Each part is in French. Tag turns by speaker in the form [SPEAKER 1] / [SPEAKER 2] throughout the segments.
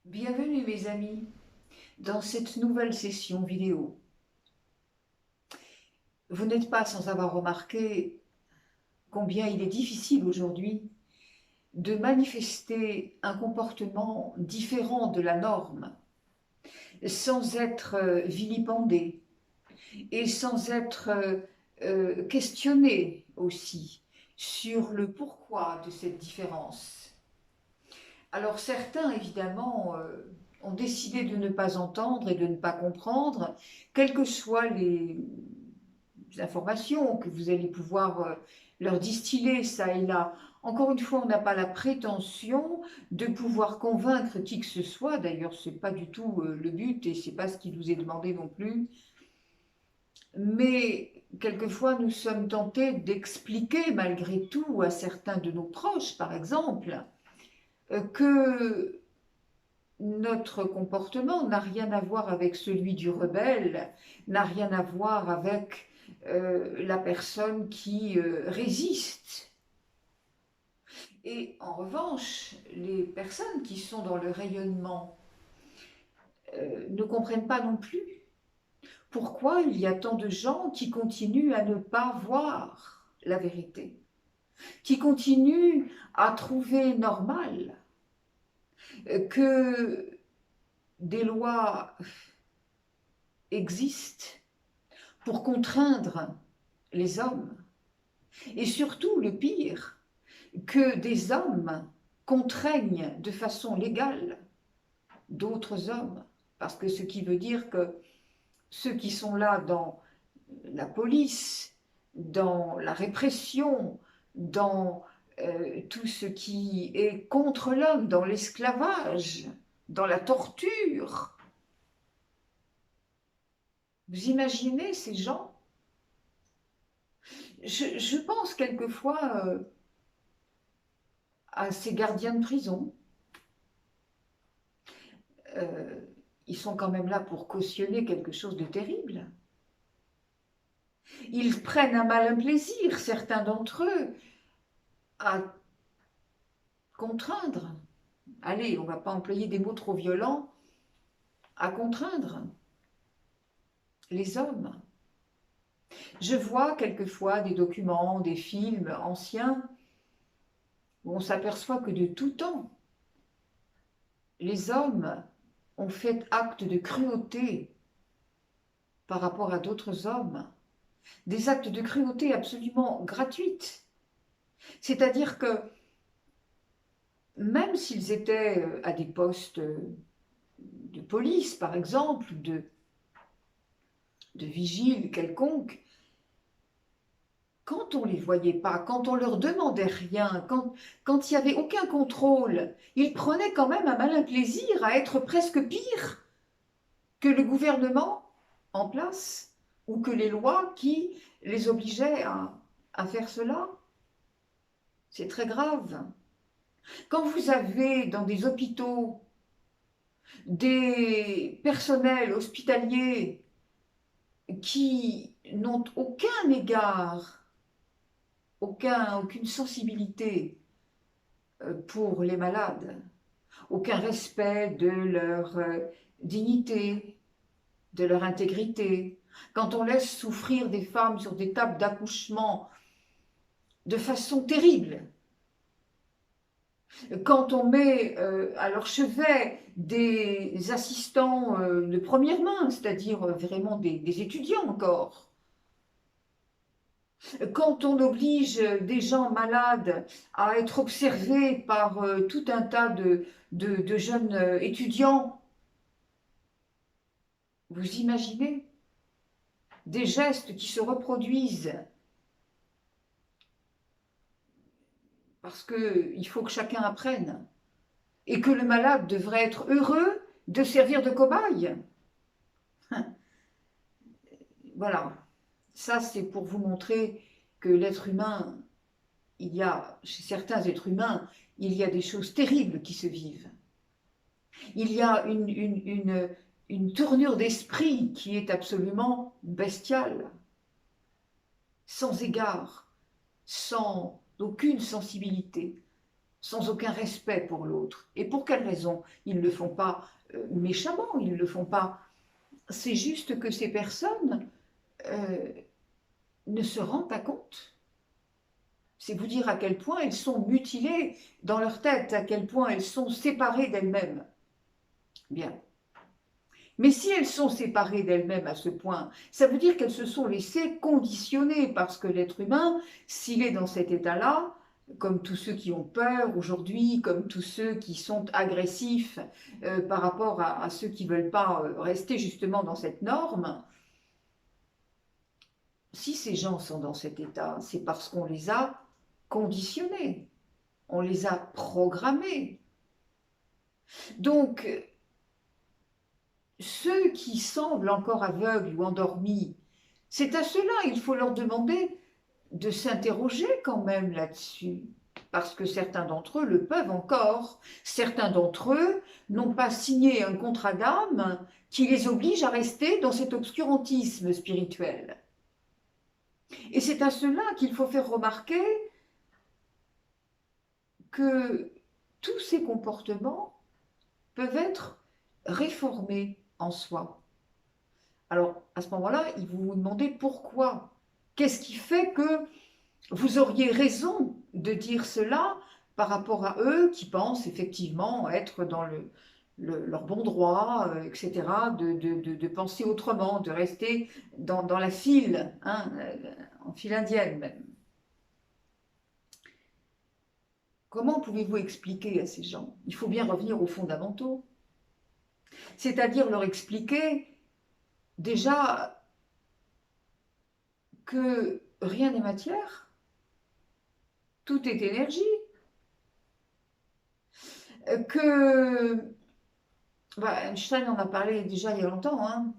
[SPEAKER 1] Bienvenue mes amis dans cette nouvelle session vidéo. Vous n'êtes pas sans avoir remarqué combien il est difficile aujourd'hui de manifester un comportement différent de la norme, sans être vilipendé et sans être questionné aussi sur le pourquoi de cette différence. Alors certains, évidemment, ont décidé de ne pas entendre et de ne pas comprendre, quelles que soient les informations que vous allez pouvoir leur distiller ça et là. Encore une fois, on n'a pas la prétention de pouvoir convaincre qui que ce soit. D'ailleurs, ce n'est pas du tout le but et ce n'est pas ce qui nous est demandé non plus. Mais quelquefois, nous sommes tentés d'expliquer malgré tout à certains de nos proches, par exemple, que notre comportement n'a rien à voir avec celui du rebelle, n'a rien à voir avec la personne qui résiste. Et en revanche, les personnes qui sont dans le rayonnement ne comprennent pas non plus pourquoi il y a tant de gens qui continuent à ne pas voir la vérité, qui continuent à trouver normal que des lois existent pour contraindre les hommes. Et surtout, le pire, que des hommes contraignent de façon légale d'autres hommes. Parce que ce qui veut dire que ceux qui sont là dans la police, dans la répression, dans tout ce qui est contre l'homme, dans l'esclavage, dans la torture, vous imaginez ces gens? Je pense quelquefois à ces gardiens de prison. Euh, ils sont quand même là pour cautionner quelque chose de terrible. Ils prennent un malin plaisir, certains d'entre eux, à contraindre. Allez, on ne va pas employer des mots trop violents, à contraindre les hommes. Je vois quelquefois des documents, des films anciens, où on s'aperçoit que de tout temps, les hommes ont fait acte de cruauté par rapport à d'autres hommes, des actes de cruauté absolument gratuites. C'est-à-dire que même s'ils étaient à des postes de police, par exemple, de vigile quelconque, quand on ne les voyait pas, quand on leur demandait rien, quand il n'y avait aucun contrôle, ils prenaient quand même un malin plaisir à être presque pire que le gouvernement en place ou que les lois qui les obligeaient à faire cela. C'est très grave. Quand vous avez dans des hôpitaux des personnels hospitaliers qui n'ont aucun égard, aucune sensibilité pour les malades, aucun respect de leur dignité, de leur intégrité. Quand on laisse souffrir des femmes sur des tables d'accouchement de façon terrible, quand on met à leur chevet des assistants de première main, c'est-à-dire vraiment des étudiants encore, quand on oblige des gens malades à être observés par tout un tas de jeunes étudiants, vous imaginez des gestes qui se reproduisent parce qu'il faut que chacun apprenne et que le malade devrait être heureux de servir de cobaye. Voilà, ça c'est pour vous montrer que l'être humain, il y a, chez certains êtres humains, il y a des choses terribles qui se vivent. Il y a une tournure d'esprit qui est absolument bestiale, sans égard, sans aucune sensibilité, sans aucun respect pour l'autre. Et pour quelle raison? Ils ne le font pas méchamment, ils ne le font pas. C'est juste que ces personnes euh, ne se rendent pas compte. C'est vous dire à quel point elles sont mutilées dans leur tête, à quel point elles sont séparées d'elles-mêmes. Bien. Mais si elles sont séparées d'elles-mêmes à ce point, ça veut dire qu'elles se sont laissées conditionner, parce que l'être humain, s'il est dans cet état-là, comme tous ceux qui ont peur aujourd'hui, comme tous ceux qui sont agressifs par rapport à ceux qui ne veulent pas rester justement dans cette norme, si ces gens sont dans cet état, c'est parce qu'on les a conditionnés, on les a programmés. Donc, ceux qui semblent encore aveugles ou endormis, c'est à ceux-là, il faut leur demander de s'interroger quand même là-dessus. Parce que certains d'entre eux le peuvent encore. Certains d'entre eux n'ont pas signé un contrat d'âme qui les oblige à rester dans cet obscurantisme spirituel. Et c'est à ceux-là qu'il faut faire remarquer que tous ces comportements peuvent être réformés en soi. Alors, à ce moment-là, vous vous demandez pourquoi. Qu'est-ce qui fait que vous auriez raison de dire cela par rapport à eux qui pensent effectivement être dans leur bon droit, etc., de penser autrement, de rester dans la file, hein, en file indienne même. Comment pouvez-vous expliquer à ces gens? Il faut bien revenir aux fondamentaux. C'est-à-dire leur expliquer déjà que rien n'est matière, tout est énergie, que Einstein en a parlé déjà il y a longtemps, hein.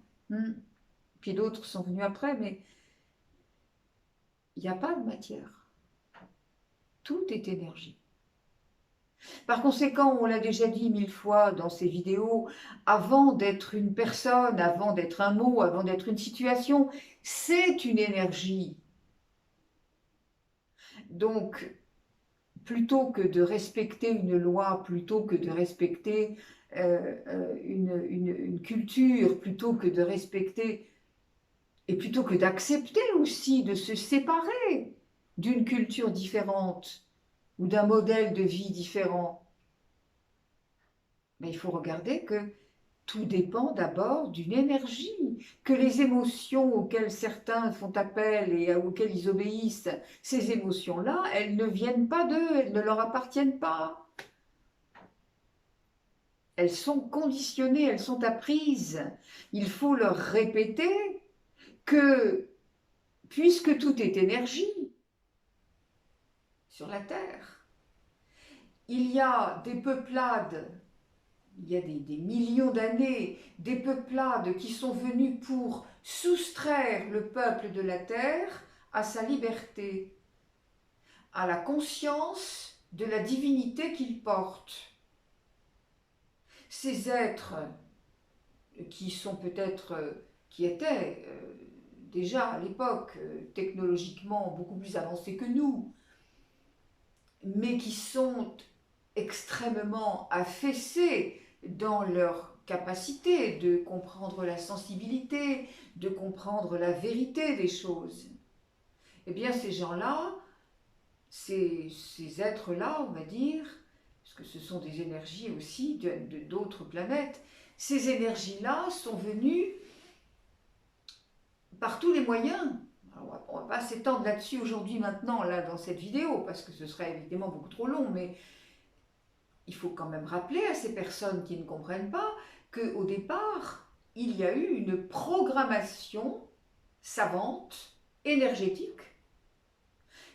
[SPEAKER 1] Puis d'autres sont venus après, mais il n'y a pas de matière, tout est énergie. Par conséquent, on l'a déjà dit 1000 fois dans ces vidéos, avant d'être une personne, avant d'être un mot, avant d'être une situation, c'est une énergie. Donc, plutôt que de respecter une loi, plutôt que de respecter une culture, plutôt que de respecter, et plutôt que d'accepter aussi de se séparer d'une culture différente ou d'un modèle de vie différent, mais il faut regarder que tout dépend d'abord d'une énergie, que les émotions auxquelles certains font appel et auxquelles ils obéissent, ces émotions-là, elles ne viennent pas d'eux, elles ne leur appartiennent pas. Elles sont conditionnées, elles sont apprises. Il faut leur répéter que, puisque tout est énergie sur la Terre, il y a des peuplades, il y a des millions d'années, des peuplades qui sont venus pour soustraire le peuple de la Terre à sa liberté, à la conscience de la divinité qu'il porte. Ces êtres qui sont peut-être, qui étaient déjà à l'époque technologiquement beaucoup plus avancés que nous, mais qui sont extrêmement affaissés dans leur capacité de comprendre la sensibilité, de comprendre la vérité des choses. Eh bien, ces gens-là, ces êtres-là, on va dire, parce que ce sont des énergies aussi d'autres planètes, ces énergies-là sont venues par tous les moyens. Alors, on ne va pas s'étendre là-dessus aujourd'hui, maintenant, là, dans cette vidéo, parce que ce serait évidemment beaucoup trop long, mais il faut quand même rappeler à ces personnes qui ne comprennent pas qu'au départ, il y a eu une programmation savante, énergétique,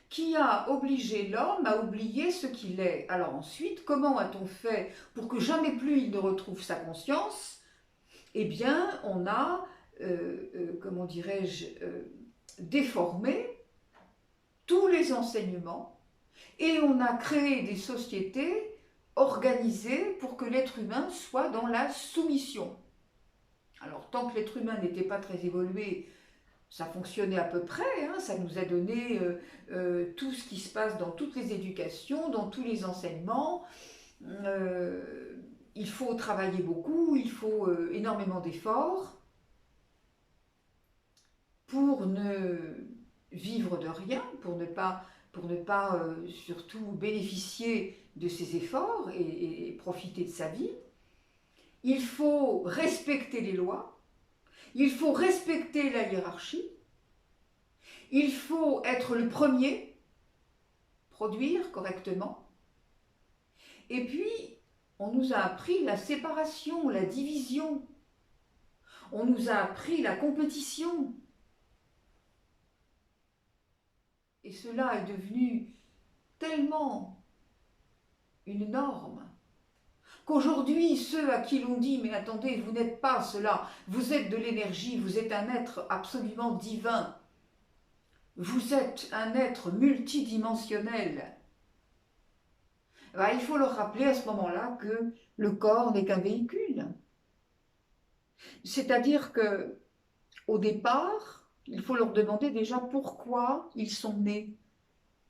[SPEAKER 1] qui a obligé l'homme à oublier ce qu'il est. Alors ensuite, comment a-t-on fait pour que jamais plus il ne retrouve sa conscience? Eh bien, on a, comment dirais-je, déformé tous les enseignements et on a créé des sociétés organisées pour que l'être humain soit dans la soumission. Alors, tant que l'être humain n'était pas très évolué, ça fonctionnait à peu près, hein, ça nous a donné tout ce qui se passe dans toutes les éducations, dans tous les enseignements. Euh, il faut travailler beaucoup, il faut énormément d'efforts pour ne vivre de rien, pour ne pas surtout bénéficier de ses efforts et profiter de sa vie. Il faut respecter les lois, il faut respecter la hiérarchie, il faut être le premier, produire correctement. Et puis, on nous a appris la séparation, la division, on nous a appris la compétition. Et cela est devenu tellement une norme qu'aujourd'hui, ceux à qui l'on dit « mais attendez, vous n'êtes pas cela, vous êtes de l'énergie, vous êtes un être absolument divin, vous êtes un être multidimensionnel », il faut leur rappeler à ce moment-là que le corps n'est qu'un véhicule. C'est-à-dire que au départ, il faut leur demander déjà pourquoi ils sont nés.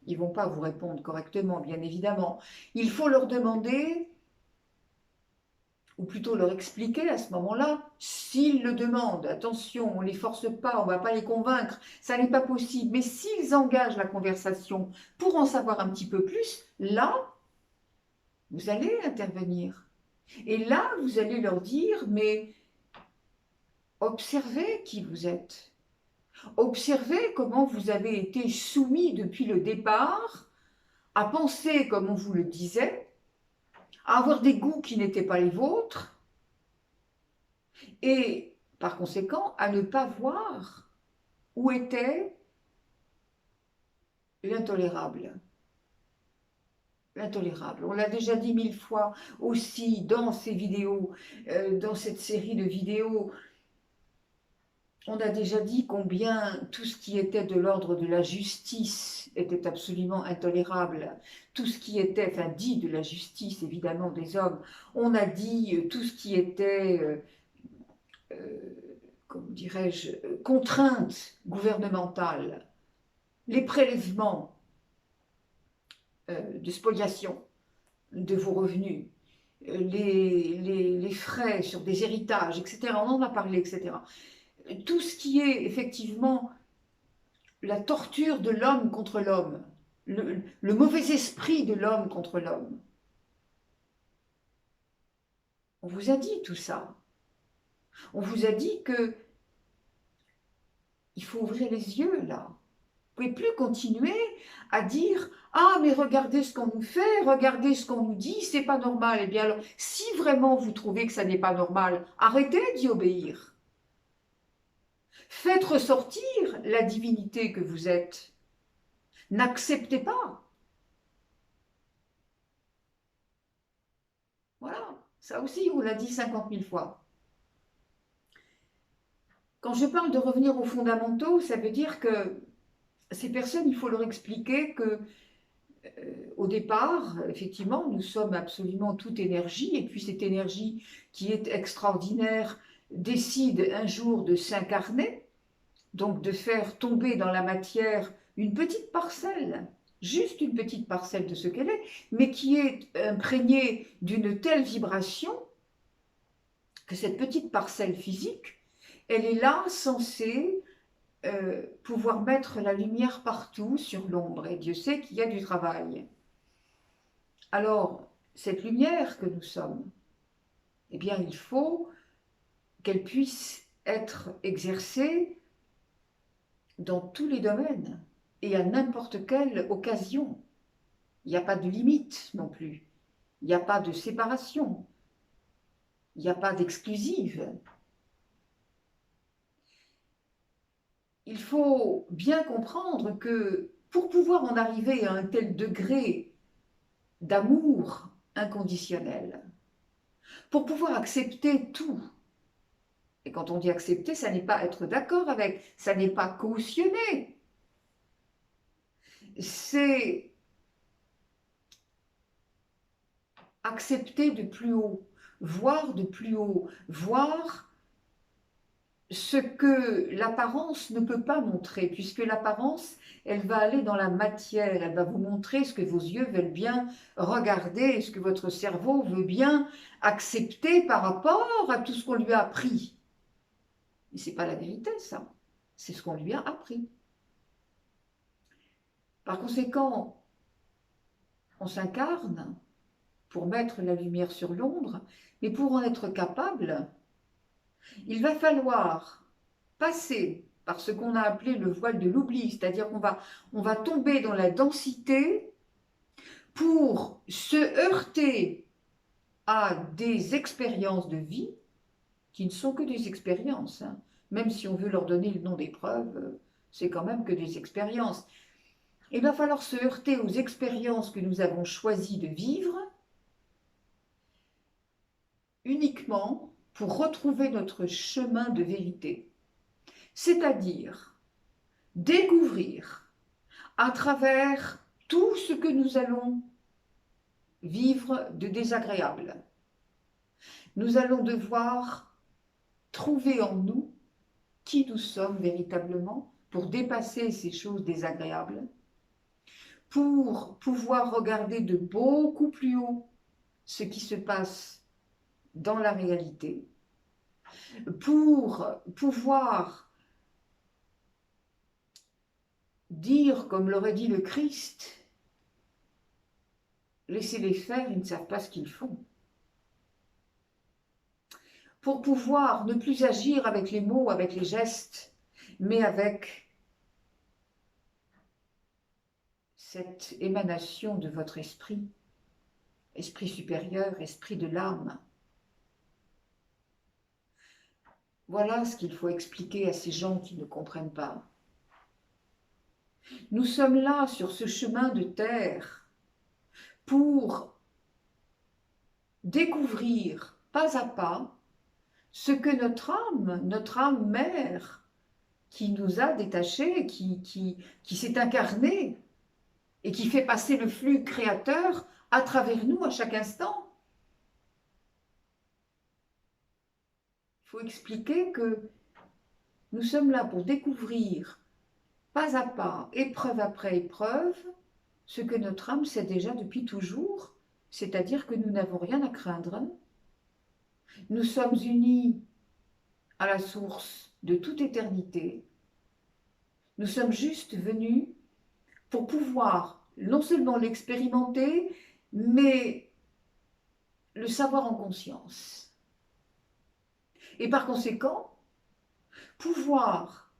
[SPEAKER 1] Ils ne vont pas vous répondre correctement, bien évidemment. Il faut leur demander, ou plutôt leur expliquer à ce moment-là, s'ils le demandent, attention, on ne les force pas, on ne va pas les convaincre, ça n'est pas possible, mais s'ils engagent la conversation pour en savoir un petit peu plus, là, vous allez intervenir. Et là, vous allez leur dire, mais observez qui vous êtes. Observez comment vous avez été soumis depuis le départ à penser comme on vous le disait, à avoir des goûts qui n'étaient pas les vôtres, et par conséquent à ne pas voir où était l'intolérable. L'intolérable. On l'a déjà dit 1000 fois aussi dans ces vidéos, dans cette série de vidéos. On a déjà dit combien tout ce qui était de l'ordre de la justice était absolument intolérable. Tout ce qui était, enfin dit de la justice évidemment des hommes, on a dit tout ce qui était, comment dirais-je, contraintes gouvernementales, les prélèvements de spoliation de vos revenus, les frais sur des héritages, etc. On en a parlé, etc. Tout ce qui est effectivement la torture de l'homme contre l'homme, le mauvais esprit de l'homme contre l'homme. On vous a dit tout ça. On vous a dit que il faut ouvrir les yeux là. Vous ne pouvez plus continuer à dire « Ah, mais regardez ce qu'on nous fait, regardez ce qu'on nous dit, c'est pas normal. » Eh bien alors, si vraiment vous trouvez que ça n'est pas normal, arrêtez d'y obéir. Faites ressortir la divinité que vous êtes. N'acceptez pas. Voilà, ça aussi, on l'a dit 50 000 fois. Quand je parle de revenir aux fondamentaux, ça veut dire que ces personnes, il faut leur expliquer que au départ, effectivement, nous sommes absolument toute énergie, et puis cette énergie qui est extraordinaire décide un jour de s'incarner, donc de faire tomber dans la matière une petite parcelle, juste une petite parcelle de ce qu'elle est, mais qui est imprégnée d'une telle vibration que cette petite parcelle physique, elle est là censée pouvoir mettre la lumière partout sur l'ombre, et Dieu sait qu'il y a du travail. Alors, cette lumière que nous sommes, eh bien, il faut qu'elle puisse être exercée dans tous les domaines et à n'importe quelle occasion. Il n'y a pas de limite non plus. Il n'y a pas de séparation. Il n'y a pas d'exclusive. Il faut bien comprendre que pour pouvoir en arriver à un tel degré d'amour inconditionnel, pour pouvoir accepter tout, et quand on dit accepter, ça n'est pas être d'accord avec, ça n'est pas cautionner, c'est accepter de plus haut, voir de plus haut, voir ce que l'apparence ne peut pas montrer, puisque l'apparence, elle va aller dans la matière, elle va vous montrer ce que vos yeux veulent bien regarder, ce que votre cerveau veut bien accepter par rapport à tout ce qu'on lui a appris. Mais ce n'est pas la vérité, ça. C'est ce qu'on lui a appris. Par conséquent, on s'incarne pour mettre la lumière sur l'ombre, mais pour en être capable, il va falloir passer par ce qu'on a appelé le voile de l'oubli, c'est-à-dire on va tomber dans la densité pour se heurter à des expériences de vie qui ne sont que des expériences, hein. Même si on veut leur donner le nom d'épreuve, c'est quand même que des expériences. Il va falloir se heurter aux expériences que nous avons choisi de vivre uniquement pour retrouver notre chemin de vérité, c'est-à-dire découvrir à travers tout ce que nous allons vivre de désagréable. Nous allons devoir trouver en nous qui nous sommes véritablement pour dépasser ces choses désagréables, pour pouvoir regarder de beaucoup plus haut ce qui se passe dans la réalité, pour pouvoir dire, comme l'aurait dit le Christ, laissez-les faire, ils ne savent pas ce qu'ils font. Pour pouvoir ne plus agir avec les mots, avec les gestes, mais avec cette émanation de votre esprit, esprit supérieur, esprit de l'âme. Voilà ce qu'il faut expliquer à ces gens qui ne comprennent pas. Nous sommes là sur ce chemin de terre pour découvrir pas à pas ce que notre âme mère, qui nous a détachés, qui s'est incarnée et qui fait passer le flux créateur à travers nous à chaque instant. Il faut expliquer que nous sommes là pour découvrir pas à pas, épreuve après épreuve, ce que notre âme sait déjà depuis toujours, c'est-à-dire que nous n'avons rien à craindre. Nous sommes unis à la source de toute éternité. Nous sommes juste venus pour pouvoir non seulement l'expérimenter, mais le savoir en conscience. Et par conséquent, pouvoir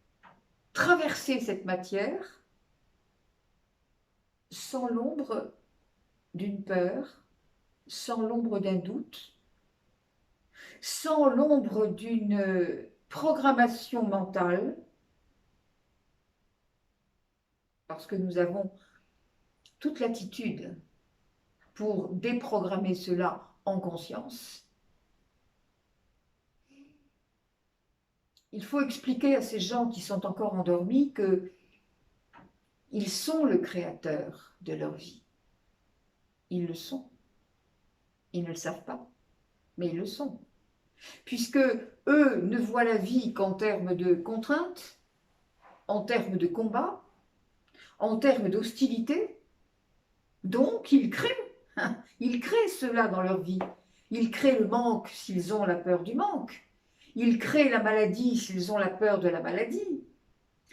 [SPEAKER 1] traverser cette matière sans l'ombre d'une peur, sans l'ombre d'un doute, sans l'ombre d'une programmation mentale, parce que nous avons toute l'attitude pour déprogrammer cela en conscience. Il faut expliquer à ces gens qui sont encore endormis qu'ils sont le créateur de leur vie. Ils le sont. Ils ne le savent pas, mais ils le sont. Puisque eux ne voient la vie qu'en termes de contraintes, en termes de combat, en termes d'hostilité. Donc, ils créent cela dans leur vie. Ils créent le manque s'ils ont la peur du manque. Ils créent la maladie s'ils ont la peur de la maladie.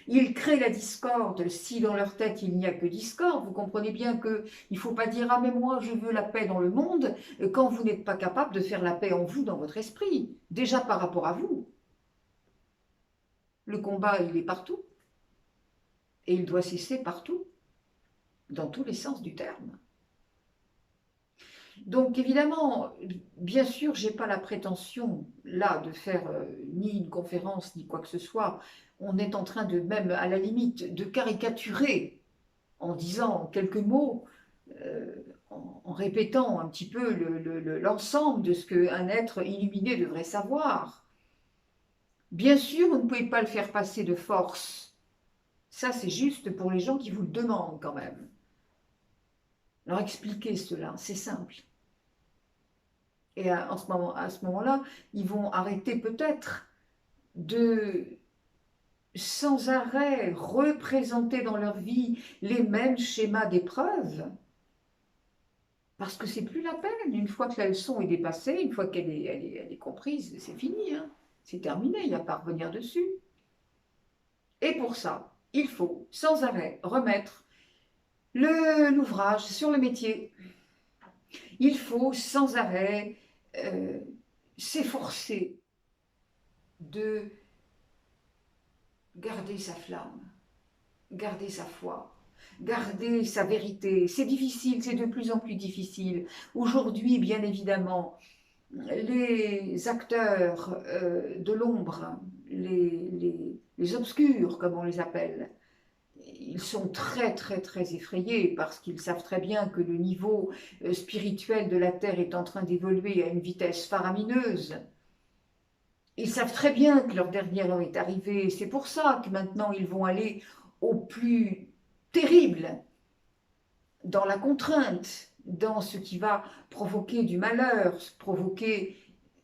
[SPEAKER 1] Ils créent la discorde si dans leur tête il n'y a que discorde. Vous comprenez bien qu'il ne faut pas dire « Ah mais moi je veux la paix dans le monde » quand vous n'êtes pas capable de faire la paix en vous, dans votre esprit. Déjà par rapport à vous. Le combat il est partout. Et il doit cesser partout. Dans tous les sens du terme. Donc évidemment, bien sûr, je n'ai pas la prétention là de faire ni une conférence ni quoi que ce soit. On est en train de même, à la limite, de caricaturer en disant quelques mots, en répétant un petit peu l'ensemble de ce qu'un être illuminé devrait savoir. Bien sûr, vous ne pouvez pas le faire passer de force. Ça, c'est juste pour les gens qui vous le demandent quand même. Leur expliquer cela, c'est simple. Et à ce moment-là, ils vont arrêter peut-être de sans arrêt représenter dans leur vie les mêmes schémas d'épreuves, parce que c'est plus la peine. Une fois que la leçon est dépassée, une fois qu'elle elle est comprise, c'est fini, hein. C'est terminé, il n'y a pas à revenir dessus. Et pour ça, il faut sans arrêt remettre l'ouvrage sur le métier. Il faut sans arrêt s'efforcer de garder sa flamme, garder sa foi, garder sa vérité. C'est difficile, c'est de plus en plus difficile. Aujourd'hui, bien évidemment, les acteurs de l'ombre, les obscurs, comme on les appelle, ils sont très très très effrayés parce qu'ils savent très bien que le niveau spirituel de la Terre est en train d'évoluer à une vitesse faramineuse. Ils savent très bien que leur dernière heure est arrivée. C'est pour ça que maintenant ils vont aller au plus terrible, dans la contrainte, dans ce qui va provoquer du malheur, provoquer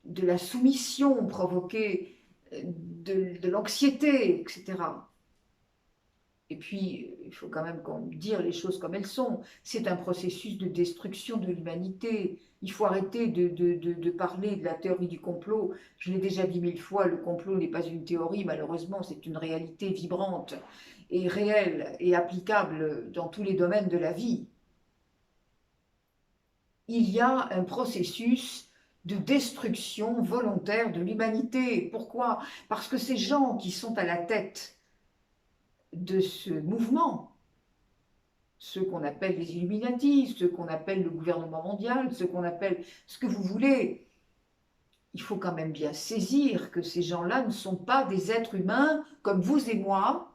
[SPEAKER 1] de la soumission, provoquer de l'anxiété, etc. Et puis, il faut quand même dire les choses comme elles sont. C'est un processus de destruction de l'humanité. Il faut arrêter de parler de la théorie du complot. Je l'ai déjà dit 1000 fois, le complot n'est pas une théorie, malheureusement, c'est une réalité vibrante et réelle et applicable dans tous les domaines de la vie. Il y a un processus de destruction volontaire de l'humanité. Pourquoi? Parce que ces gens qui sont à la tête de ce mouvement, ceux qu'on appelle les Illuminati, ceux qu'on appelle le gouvernement mondial, ceux qu'on appelle ce que vous voulez, il faut quand même bien saisir que ces gens-là ne sont pas des êtres humains comme vous et moi,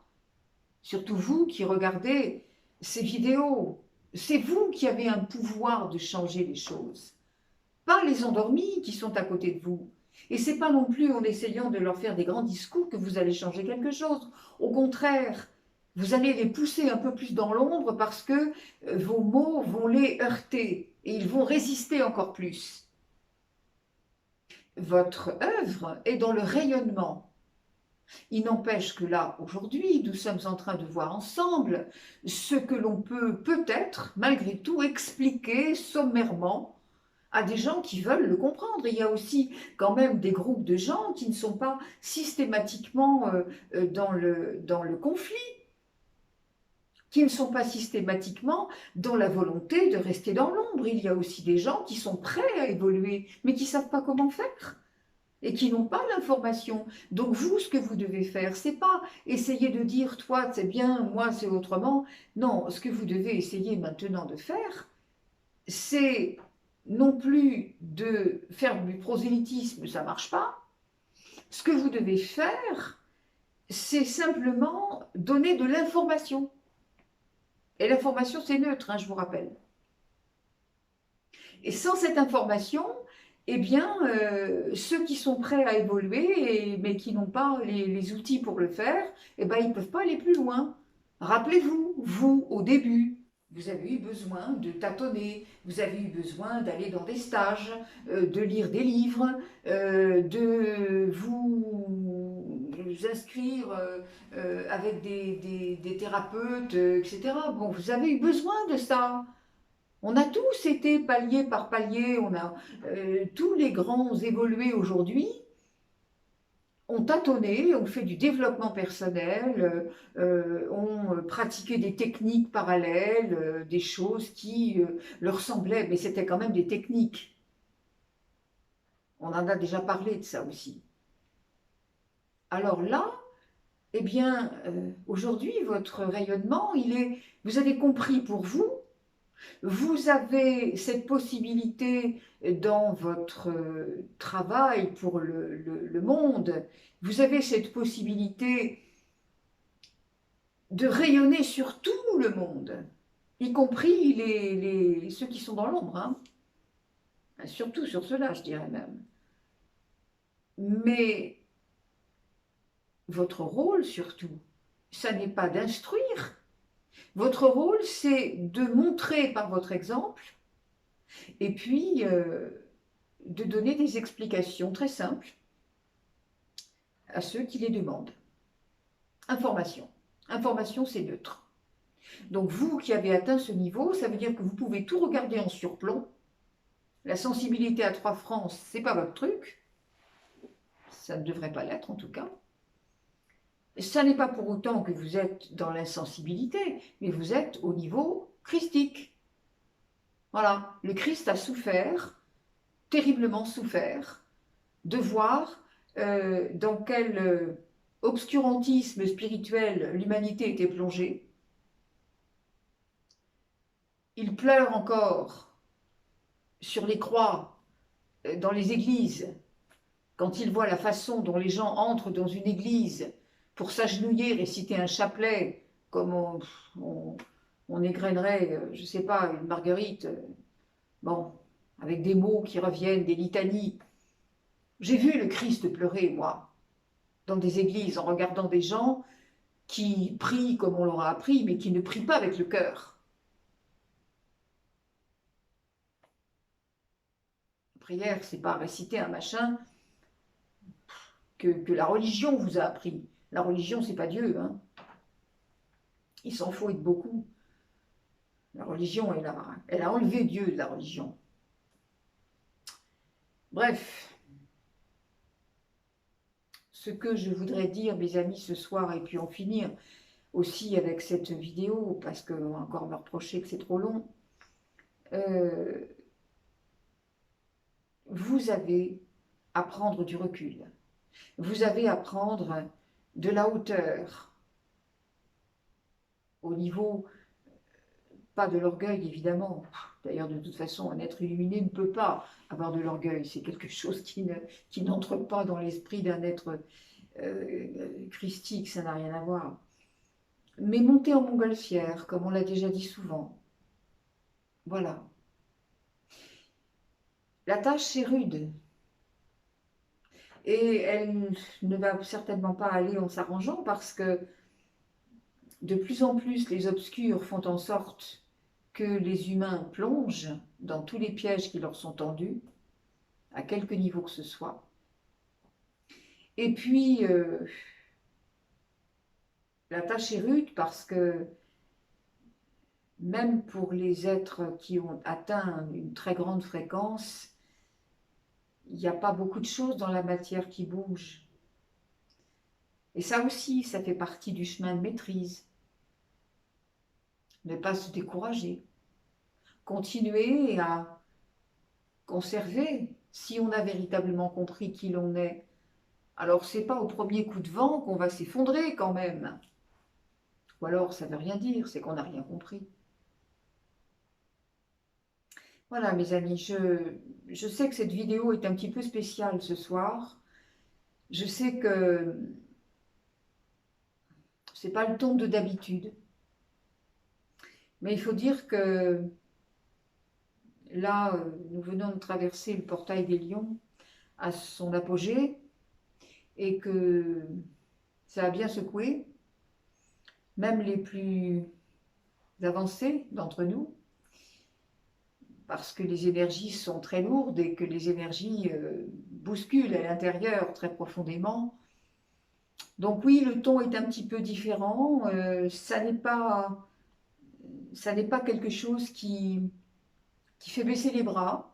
[SPEAKER 1] surtout vous qui regardez ces vidéos. C'est vous qui avez un pouvoir de changer les choses, pas les endormis qui sont à côté de vous. Et c'est pas non plus en essayant de leur faire des grands discours que vous allez changer quelque chose. Au contraire, vous allez les pousser un peu plus dans l'ombre parce que vos mots vont les heurter et ils vont résister encore plus. Votre œuvre est dans le rayonnement. Il n'empêche que là, aujourd'hui, nous sommes en train de voir ensemble ce que l'on peut peut-être, malgré tout, expliquer sommairement à des gens qui veulent le comprendre. Il y a aussi quand même des groupes de gens qui ne sont pas systématiquement dans le conflit, qui ne sont pas systématiquement dans la volonté de rester dans l'ombre. Il y a aussi des gens qui sont prêts à évoluer, mais qui ne savent pas comment faire et qui n'ont pas l'information. Donc vous, ce que vous devez faire, c'est pas essayer de dire « toi, c'est bien, moi, c'est autrement ». Non, ce que vous devez essayer maintenant de faire, c'est non plus de faire du prosélytisme, ça ne marche pas. Ce que vous devez faire, c'est simplement donner de l'information. Et l'information, c'est neutre, hein, je vous rappelle. Et sans cette information, eh bien, ceux qui sont prêts à évoluer, mais qui n'ont pas les outils pour le faire, eh ben, ils ne peuvent pas aller plus loin. Rappelez-vous, vous, au début, vous avez eu besoin de tâtonner, vous avez eu besoin d'aller dans des stages, de lire des livres, de vous inscrire avec des thérapeutes, etc. Bon, vous avez eu besoin de ça. On a tous été palier par palier, on a tous les grands évolués aujourd'hui ont tâtonné, ont fait du développement personnel, ont pratiqué des techniques parallèles, des choses qui leur semblaient, mais c'était quand même des techniques. On en a déjà parlé de ça aussi. Alors là, eh bien, aujourd'hui, votre rayonnement, vous avez compris pour vous. Vous avez cette possibilité dans votre travail pour le monde, vous avez cette possibilité de rayonner sur tout le monde, y compris ceux qui sont dans l'ombre, hein. Surtout sur ceux-là, je dirais même. Mais votre rôle surtout, ça n'est pas d'instruire. Votre rôle, c'est de montrer par votre exemple et puis de donner des explications très simples à ceux qui les demandent. Information. Information, c'est neutre. Donc vous qui avez atteint ce niveau, ça veut dire que vous pouvez tout regarder en surplomb. La sensibilité à 3 francs, c'est pas votre truc. Ça ne devrait pas l'être en tout cas. Ça n'est pas pour autant que vous êtes dans l'insensibilité, mais vous êtes au niveau christique. Voilà, le Christ a souffert, terriblement souffert, de voir dans quel obscurantisme spirituel l'humanité était plongée. Il pleure encore sur les croix, dans les églises, quand il voit la façon dont les gens entrent dans une église pour s'agenouiller, réciter un chapelet, comme on égrènerait, je ne sais pas, une marguerite, bon, avec des mots qui reviennent, des litanies. J'ai vu le Christ pleurer, moi, dans des églises, en regardant des gens qui prient comme on leur a appris, mais qui ne prient pas avec le cœur. La prière, c'est pas réciter un machin que la religion vous a appris. La religion, c'est pas Dieu, hein. Il s'en faut de beaucoup. La religion, elle a enlevé Dieu de la religion. Bref, ce que je voudrais dire, mes amis, ce soir, et puis en finir aussi avec cette vidéo, parce qu'on va encore me reprocher que c'est trop long, vous avez à prendre du recul. Vous avez à prendre de la hauteur au niveau, pas de l'orgueil évidemment. D'ailleurs, de toute façon, un être illuminé ne peut pas avoir de l'orgueil. C'est quelque chose qui n'entre pas dans l'esprit d'un être christique, ça n'a rien à voir. Mais monter en montgolfière, comme on l'a déjà dit souvent. Voilà. La tâche est rude. Et elle ne va certainement pas aller en s'arrangeant parce que de plus en plus les obscurs font en sorte que les humains plongent dans tous les pièges qui leur sont tendus, à quelque niveau que ce soit. Et puis, la tâche est rude parce que même pour les êtres qui ont atteint une très grande fréquence, il n'y a pas beaucoup de choses dans la matière qui bougent. Et ça aussi, ça fait partie du chemin de maîtrise. Ne pas se décourager. Continuer à conserver, si on a véritablement compris qui l'on est. Alors, c'est pas au premier coup de vent qu'on va s'effondrer quand même. Ou alors, ça ne veut rien dire, c'est qu'on n'a rien compris. Voilà, mes amis, je sais que cette vidéo est un petit peu spéciale ce soir. Je sais que c'est pas le ton de d'habitude. Mais il faut dire que là, nous venons de traverser le portail des Lions à son apogée et que ça a bien secoué, même les plus avancés d'entre nous, parce que les énergies sont très lourdes et que les énergies bousculent à l'intérieur très profondément. Donc oui, le ton est un petit peu différent, ça n'est pas quelque chose qui fait baisser les bras,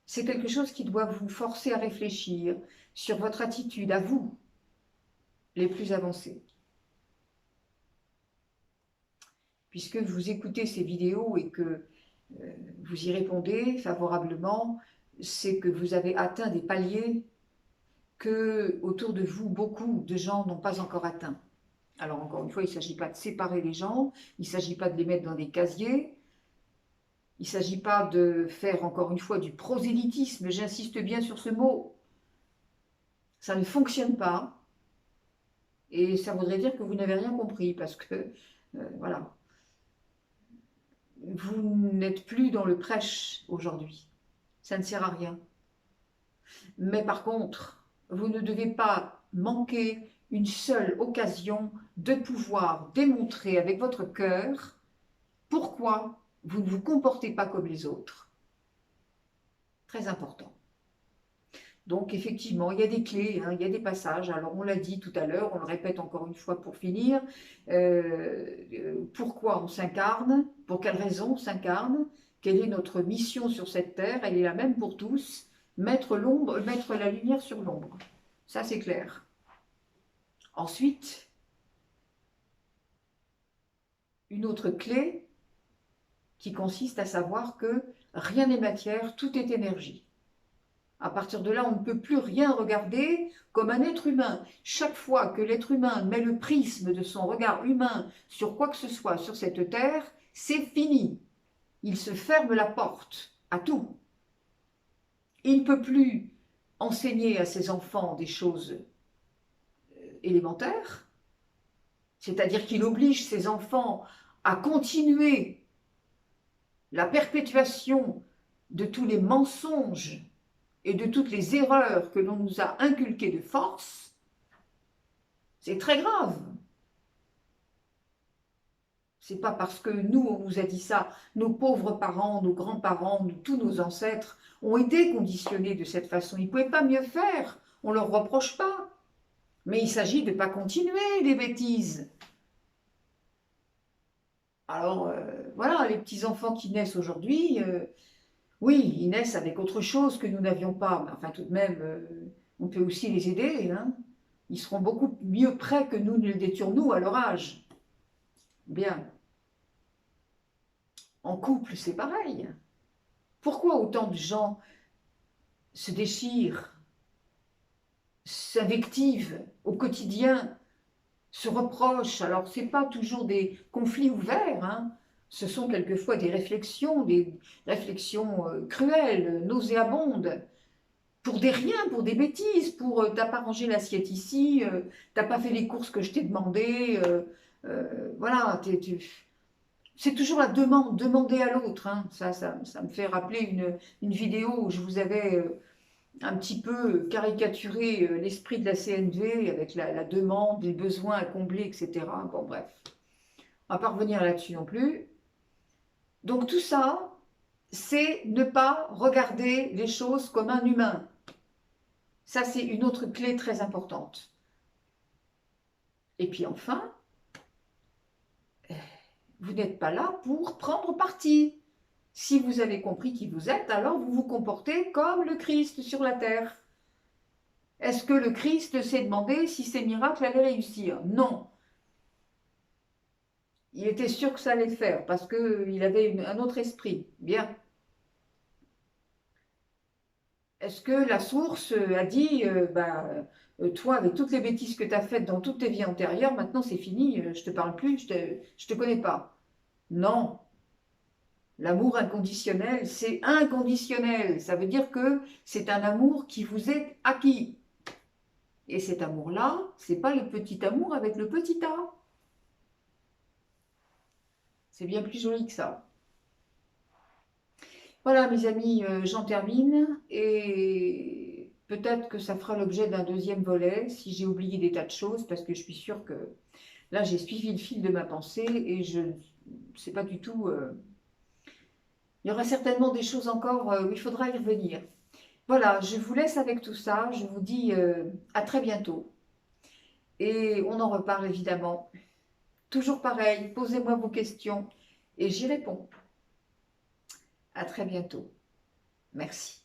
[SPEAKER 1] c'est quelque chose qui doit vous forcer à réfléchir sur votre attitude à vous, les plus avancés. Puisque vous écoutez ces vidéos et que vous y répondez favorablement, c'est que vous avez atteint des paliers que, autour de vous, beaucoup de gens n'ont pas encore atteints. Alors encore une fois, il ne s'agit pas de séparer les gens, il ne s'agit pas de les mettre dans des casiers, il ne s'agit pas de faire encore une fois du prosélytisme, j'insiste bien sur ce mot. Ça ne fonctionne pas et ça voudrait dire que vous n'avez rien compris parce que, voilà, vous n'êtes plus dans le prêche aujourd'hui. Ça ne sert à rien. Mais par contre, vous ne devez pas manquer une seule occasion de pouvoir démontrer avec votre cœur pourquoi vous ne vous comportez pas comme les autres. Très important. Donc effectivement, il y a des clés, hein, il y a des passages. Alors on l'a dit tout à l'heure, on le répète encore une fois pour finir. Pourquoi on s'incarne? Pour quelle raison on s'incarne? Quelle est notre mission sur cette terre? Elle est la même pour tous. Mettre l'ombre, mettre la lumière sur l'ombre. Ça c'est clair. Ensuite, une autre clé qui consiste à savoir que rien n'est matière, tout est énergie. À partir de là, on ne peut plus rien regarder comme un être humain. Chaque fois que l'être humain met le prisme de son regard humain sur quoi que ce soit sur cette terre, c'est fini. Il se ferme la porte à tout. Il ne peut plus enseigner à ses enfants des choses élémentaires, c'est-à-dire qu'il oblige ses enfants à continuer la perpétuation de tous les mensonges et de toutes les erreurs que l'on nous a inculquées de force. C'est très grave. C'est pas parce que nous, on nous a dit ça, nos pauvres parents, nos grands-parents, tous nos ancêtres ont été conditionnés de cette façon. Ils ne pouvaient pas mieux faire, on ne leur reproche pas. Mais il s'agit de ne pas continuer les bêtises. Alors, voilà, les petits-enfants qui naissent aujourd'hui, oui, ils naissent avec autre chose que nous n'avions pas. Mais enfin, tout de même, on peut aussi les aider, hein. Ils seront beaucoup mieux prêts que nous ne l'étions nous à leur âge. Bien. En couple, c'est pareil. Pourquoi autant de gens se déchirent, s'invectivent au quotidien, se reprochent? Alors, ce n'est pas toujours des conflits ouverts, hein. Ce sont quelquefois des réflexions cruelles, nauséabondes, pour des riens, pour des bêtises, pour t'as pas rangé l'assiette ici, t'as pas fait les courses que je t'ai demandé, voilà, c'est toujours la demande, demander à l'autre, hein. Ça me fait rappeler une vidéo où je vous avais un petit peu caricaturé l'esprit de la CNV avec la demande, les besoins à combler, etc. Bon, bref, on va pas revenir là-dessus non plus. Donc tout ça, c'est ne pas regarder les choses comme un humain. Ça, c'est une autre clé très importante. Et puis enfin, vous n'êtes pas là pour prendre parti. Si vous avez compris qui vous êtes, alors vous vous comportez comme le Christ sur la terre. Est-ce que le Christ s'est demandé si ces miracles allaient réussir? Non. Il était sûr que ça allait le faire parce qu'il avait un autre esprit. Bien. Est-ce que la source a dit, toi, avec toutes les bêtises que tu as faites dans toutes tes vies antérieures, maintenant c'est fini, je ne te parle plus, je te connais pas? Non. L'amour inconditionnel, c'est inconditionnel. Ça veut dire que c'est un amour qui vous est acquis. Et cet amour-là, c'est pas le petit amour avec le petit A. C'est bien plus joli que ça. Voilà, mes amis, j'en termine. Et peut-être que ça fera l'objet d'un deuxième volet, si j'ai oublié des tas de choses, parce que je suis sûre que là, j'ai suivi le fil de ma pensée et je ne sais pas du tout... il y aura certainement des choses encore où il faudra y revenir. Voilà, je vous laisse avec tout ça. Je vous dis à très bientôt. Et on en reparle évidemment. Toujours pareil, posez-moi vos questions et j'y réponds. À très bientôt. Merci.